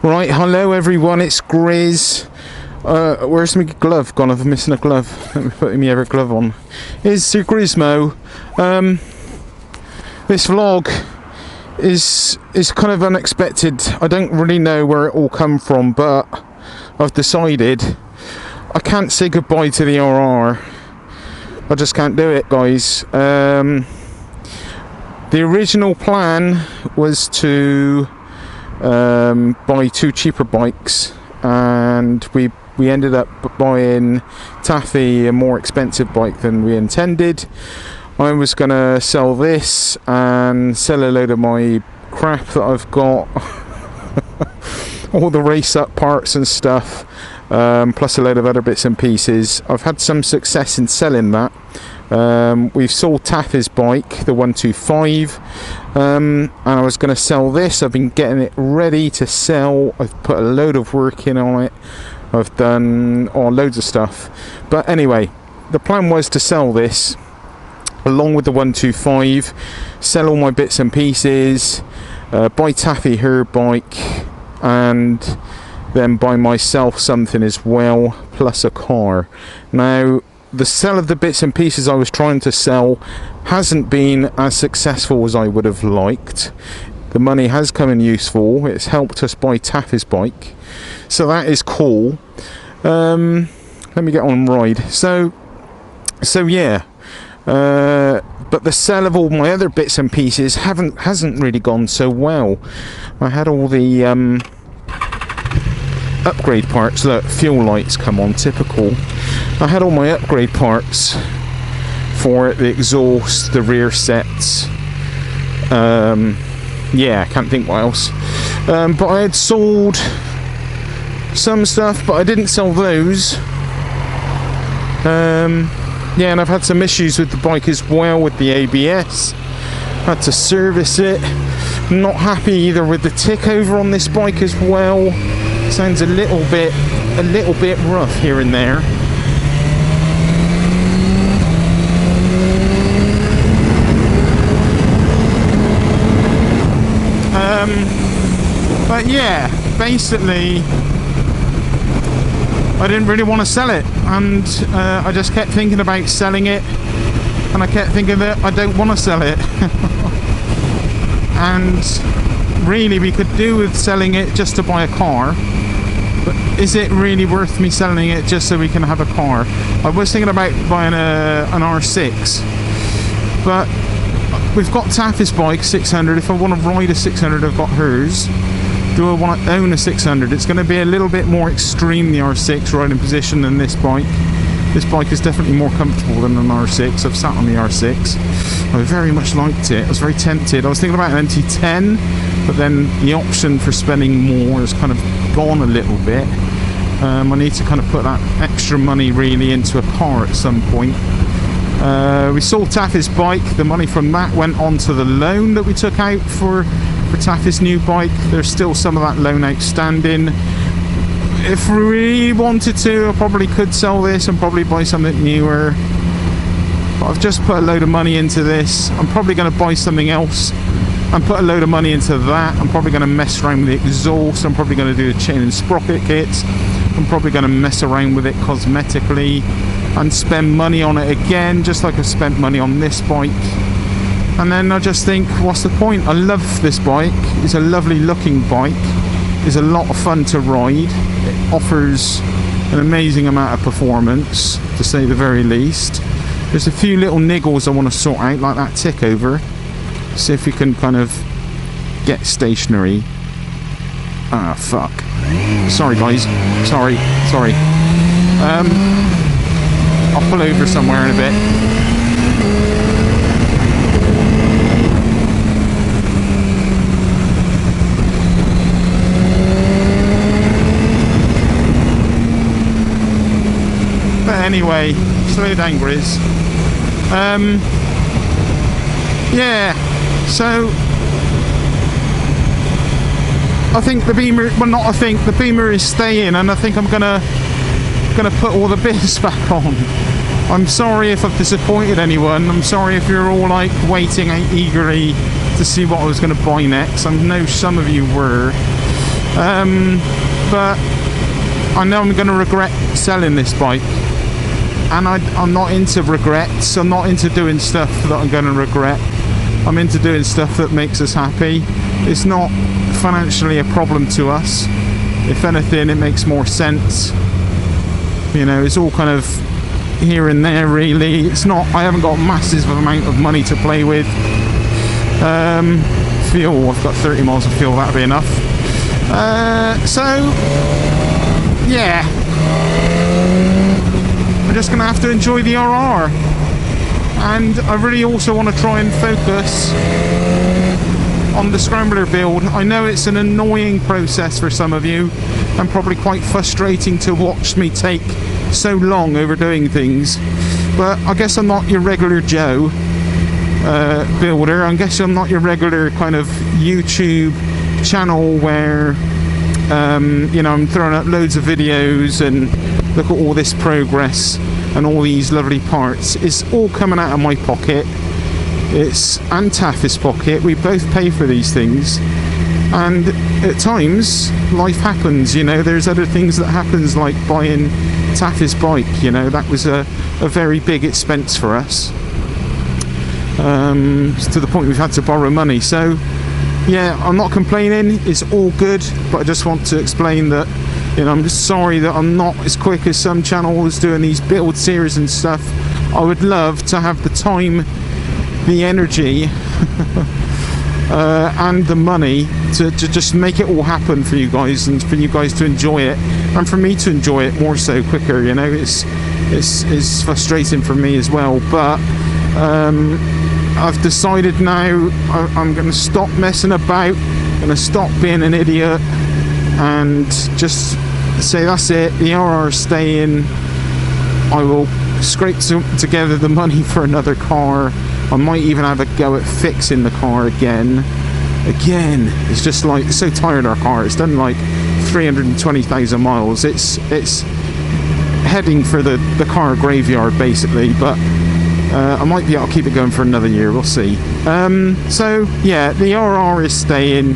Right, hello everyone, it's Grizz. Where's my glove gone? I'm missing a glove. Let me put my other glove on. It's Sir Grizmo. This vlog is kind of unexpected. I don't really know where it all come from, but I've decided I can't say goodbye to the RR. I just can't do it, guys. The original plan was to buy two cheaper bikes, and we ended up buying Taffy, a more expensive bike than we intended. I was gonna sell this and sell a load of my crap that I've got, all the race up parts and stuff, plus a load of other bits and pieces. I've had some success in selling that. We've sold Taffy's bike, the 125, and I was going to sell this. I've been getting it ready to sell. I've put a load of work in on it. I've done loads of stuff. But anyway, the plan was to sell this along with the 125, sell all my bits and pieces, buy Taffy her bike, and then buy myself something as well, plus a car. Now, the sell of the bits and pieces I was trying to sell hasn't been as successful as I would have liked. The money has come in useful. It's helped us buy Taffy's bike, so that is cool. Let me get on ride. So yeah. But the sell of all my other bits and pieces hasn't really gone so well. I had all the upgrade parts. Look, fuel lights come on, typical. I had all my upgrade parts for it, the exhaust, the rear sets. Yeah, I can't think what else. But I had sold some stuff, but I didn't sell those. Yeah, and I've had some issues with the bike as well, with the ABS. Had to service it. Not happy either with the tick over on this bike as well. Sounds a little bit rough here and there. But yeah, basically I didn't really want to sell it, and I just kept thinking about selling it, and I kept thinking that I don't want to sell it. And really we could do with selling it just to buy a car, but is it really worth me selling it just so we can have a car? I was thinking about buying an R6, but we've got Taffy's bike 600. If I want to ride a 600, I've got hers. Do I want to own a 600? It's going to be a little bit more extreme, the R6 riding position, than this bike. This bike is definitely more comfortable than an R6. I've sat on the R6. I very much liked it. I was very tempted. I was thinking about an NT10, but then the option for spending more has kind of gone a little bit. I need to kind of put that extra money really into a car at some point. We sold Taffy's bike. The money from that went on to the loan that we took out for Taffy's new bike. There's still some of that loan outstanding. If we really wanted to, I probably could sell this and probably buy something newer, but I've just put a load of money into this. I'm probably going to buy something else and put a load of money into that. I'm probably going to mess around with the exhaust. I'm probably going to do the chain and sprocket kits. I'm probably going to mess around with it cosmetically and spend money on it again, just like I spent money on this bike. And then I just think, what's the point? I love this bike. It's a lovely looking bike. It's a lot of fun to ride. It offers an amazing amount of performance, to say the very least. There's a few little niggles I want to sort out, like that tick over. See if we can kind of get stationary. Ah, fuck. Sorry guys. Sorry. I'll pull over somewhere in a bit. Anyway, slow down, Grizz. Yeah, so I think the Beamer, well, not I think, the Beamer is staying, and I think I'm gonna put all the bits back on. I'm sorry if I've disappointed anyone. I'm sorry if you're all like waiting eagerly to see what I was going to buy next. I know some of you were. But I know I'm going to regret selling this bike, and I'm not into regrets. I'm not into doing stuff that I'm going to regret. I'm into doing stuff that makes us happy. It's not financially a problem to us. If anything, it makes more sense. You know, it's all kind of here and there, really. It's not, I haven't got a massive amount of money to play with. Fuel, I've got 30 miles of fuel, that'll be enough. So yeah, I'm just gonna have to enjoy the RR, and I really also want to try and focus on the scrambler build. I know it's an annoying process for some of you, and probably quite frustrating to watch me take so long over doing things, but I guess I'm not your regular Joe builder. I guess I'm not your regular kind of YouTube channel where you know, I'm throwing up loads of videos and look at all this progress and all these lovely parts. It's all coming out of my pocket. It's and Taffy's pocket. We both pay for these things, and at times life happens, you know. There's other things that happens, like buying Taffy's bike, you know. That was a very big expense for us, to the point we've had to borrow money. So yeah, I'm not complaining, it's all good, but I just want to explain that, you know, I'm just sorry that I'm not as quick as some channels doing these build series and stuff. I would love to have the time, the energy and the money to just make it all happen for you guys, and for you guys to enjoy it, and for me to enjoy it more so quicker, you know. It's frustrating for me as well, but I've decided now I'm going to stop messing about, going to stop being an idiot, and just say that's it, the RR is staying. I will scrape together the money for another car. I might even have a go at fixing the car again. It's just like, so tired of our car. It's done like 320,000 miles. It's heading for the car graveyard basically, but I might be able to keep it going for another year, we'll see. So yeah, the RR is staying.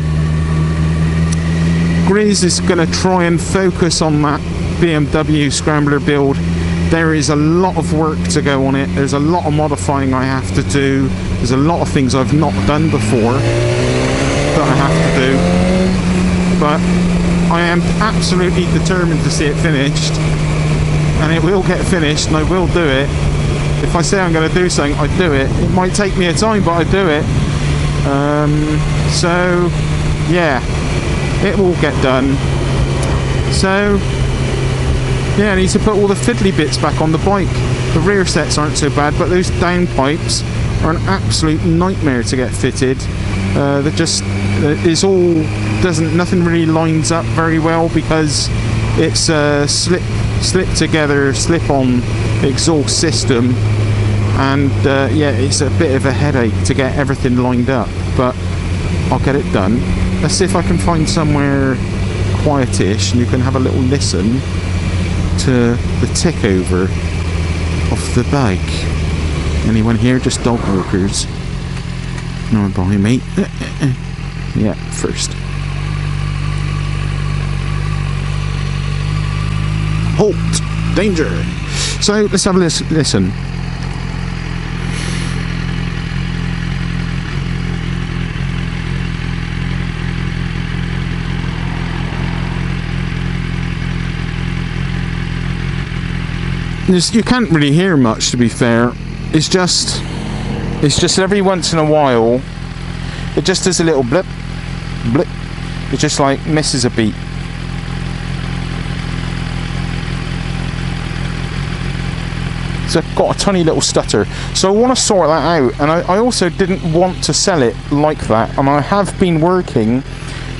Grizz is going to try and focus on that BMW Scrambler build. There is a lot of work to go on it. There's a lot of modifying I have to do. There's a lot of things I've not done before that I have to do. But I am absolutely determined to see it finished, and it will get finished, and I will do it. If I say I'm going to do something, I do it. It might take me a time, but I do it. So yeah, it will get done. So yeah, I need to put all the fiddly bits back on the bike. The rear sets aren't so bad, but those downpipes are an absolute nightmare to get fitted. That just is all nothing really lines up very well, because it's a slip together, slip on exhaust system, and yeah, it's a bit of a headache to get everything lined up, but I'll get it done. Let's see if I can find somewhere quietish and you can have a little listen to the tick over of the bike. Anyone here? Just dog walkers. No, behind me. Yeah, first. Halt! Danger! So let's have a listen. You can't really hear much, to be fair. It's just every once in a while it just does a little blip blip. It just like misses a beat. So I've got a tiny little stutter, so I want to sort that out, and I also didn't want to sell it like that, and I have been working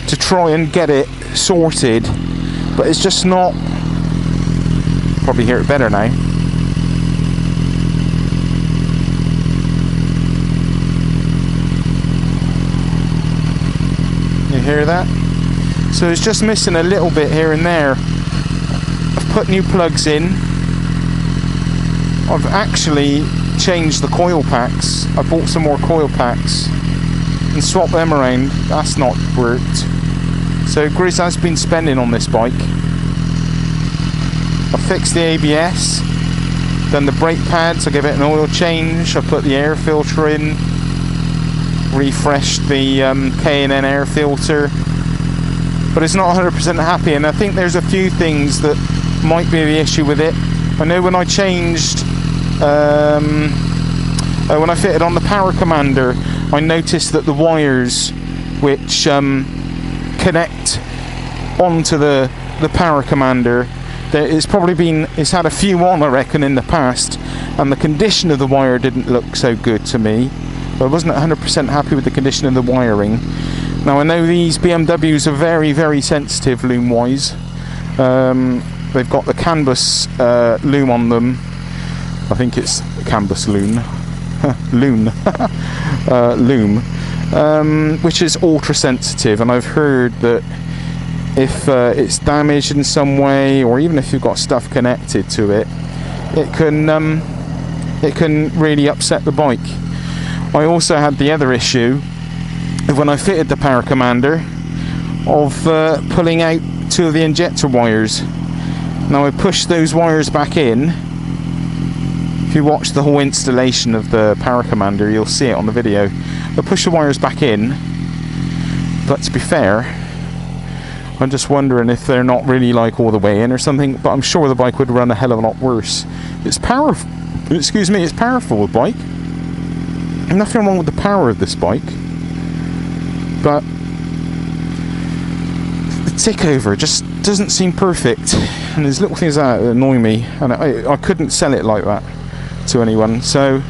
to try and get it sorted, but it's just not. Probably hear it better now. You hear that? So it's just missing a little bit here and there. I've put new plugs in. I've actually changed the coil packs. I bought some more coil packs and swapped them around. That's not worked. So Grizz has been spending on this bike. I fixed the ABS, done the brake pads, I gave it an oil change, I put the air filter in, refreshed the K&N air filter, but it's not 100% happy, and I think there's a few things that might be the issue with it. I know when I changed, when I fitted on the power commander, I noticed that the wires which connect onto the power commander, it's had a few on, I reckon, in the past, and the condition of the wire didn't look so good to me. I wasn't 100% happy with the condition of the wiring. Now I know these BMWs are very, very sensitive loom wise. They've got the canvas loom on them. I think it's canvas loom. Loom, which is ultra sensitive, and I've heard that if it's damaged in some way, or even if you've got stuff connected to it, it can really upset the bike. I also had the other issue when I fitted the power commander of pulling out 2 of the injector wires. Now I pushed those wires back in. If you watch the whole installation of the power commander, you'll see it on the video. I pushed the wires back in, but to be fair, I'm just wondering if they're not really like all the way in or something, but I'm sure the bike would run a hell of a lot worse. It's powerful, excuse me, it's powerful, the bike. Nothing wrong with the power of this bike, but the tick over just doesn't seem perfect, and there's little things that annoy me, and I couldn't sell it like that to anyone, so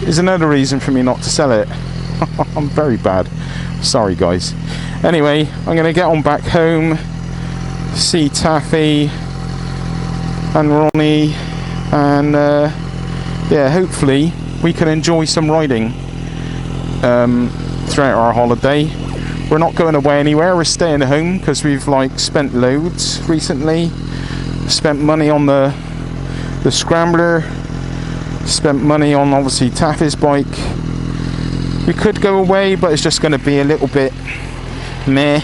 it's another reason for me not to sell it. I'm very bad, sorry guys. Anyway, I'm going to get on back home, see Taffy and Ronnie, and yeah, hopefully we can enjoy some riding throughout our holiday. We're not going away anywhere, we're staying at home because we've spent loads recently. Spent money on the Scrambler, spent money on obviously Taffy's bike. We could go away, but it's just going to be a little bit meh.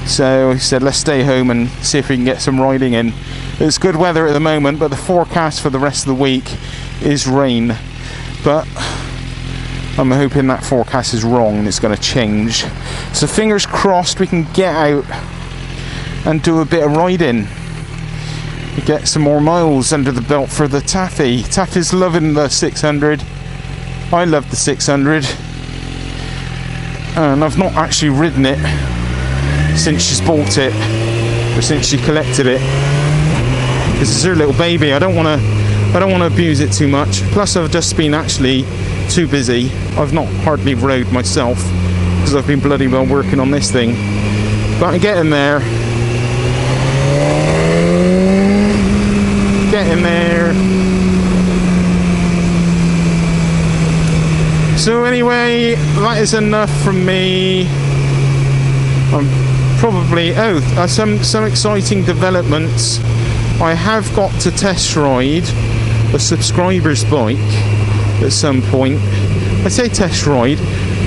So we said let's stay home and see if we can get some riding in. It's good weather at the moment, but the forecast for the rest of the week is rain. But I'm hoping that forecast is wrong and it's going to change. So fingers crossed we can get out and do a bit of riding. Get some more miles under the belt for the Taffy. Taffy's loving the 600. I love the 600. And I've not actually ridden it since she's bought it, or since she collected it. This is her little baby. I don't want to abuse it too much. Plus I've just been actually too busy. I've not hardly rode myself because I've been bloody well working on this thing. But I'm getting there. Getting there. So anyway, that is enough from me. I'm probably some exciting developments. I have got to test ride a subscriber's bike at some point. I say test ride,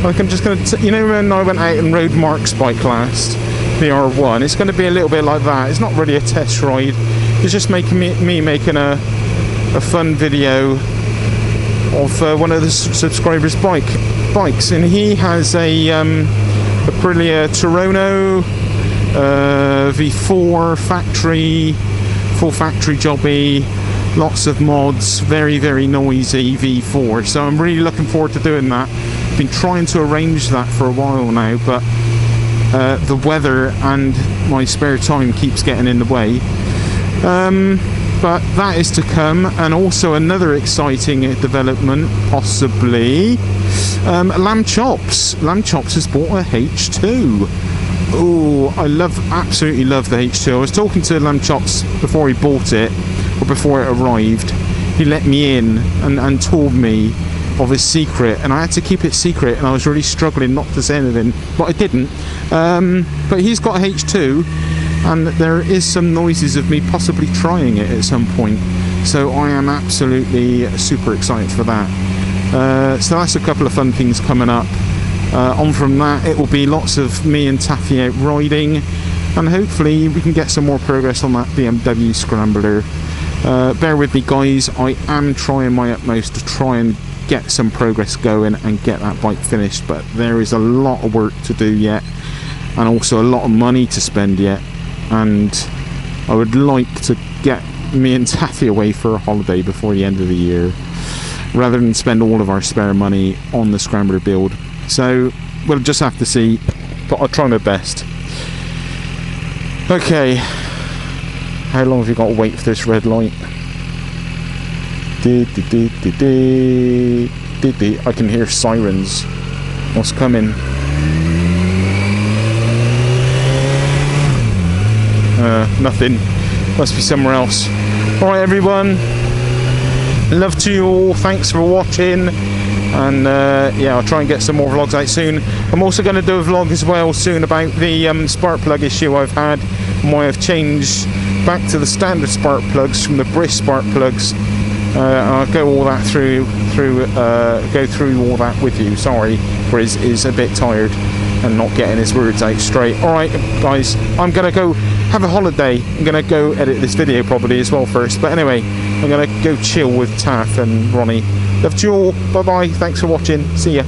like I'm just going to, you know, when I went out and rode Mark's bike last, the R1, it's going to be a little bit like that. It's not really a test ride, it's just making me making a fun video of one of the subscribers' bikes, and he has a Aprilia Turono V4 full factory jobby, lots of mods, very, very noisy V4. So I'm really looking forward to doing that. Been trying to arrange that for a while now, but the weather and my spare time keeps getting in the way. But that is to come, and also another exciting development, possibly. Lamb Chops. Lamb Chops has bought a H2. Oh, I absolutely love the H2. I was talking to Lamb Chops before he bought it, or before it arrived. He let me in and told me of his secret, and I had to keep it secret, and I was really struggling not to say anything, but I didn't. But he's got a H2, and there is some noises of me possibly trying it at some point, so I am absolutely super excited for that. So that's a couple of fun things coming up. On from that, it will be lots of me and Taffy out riding, and hopefully we can get some more progress on that BMW Scrambler. Bear with me, guys. I am trying my utmost to try and get some progress going and get that bike finished, but there is a lot of work to do yet, and also a lot of money to spend yet, and I would like to get me and Taffy away for a holiday before the end of the year, rather than spend all of our spare money on the Scrambler build. So we'll just have to see, but I'll try my best. Okay, how long have you got to wait for this red light? I can hear sirens. What's coming? Nothing. Must be somewhere else. Alright everyone, love to you all, thanks for watching, and yeah, I'll try and get some more vlogs out soon. I'm also going to do a vlog as well soon about the spark plug issue I've had, and why I've changed back to the standard spark plugs from the Briss spark plugs. I'll go all that go through all that with you. Sorry, Briz is a bit tired and not getting his words out straight. Alright guys, I'm gonna go have a holiday. I'm gonna go edit this video probably as well first, but anyway, I'm gonna go chill with Taff and Ronnie. Love to you all, bye bye, thanks for watching, see ya.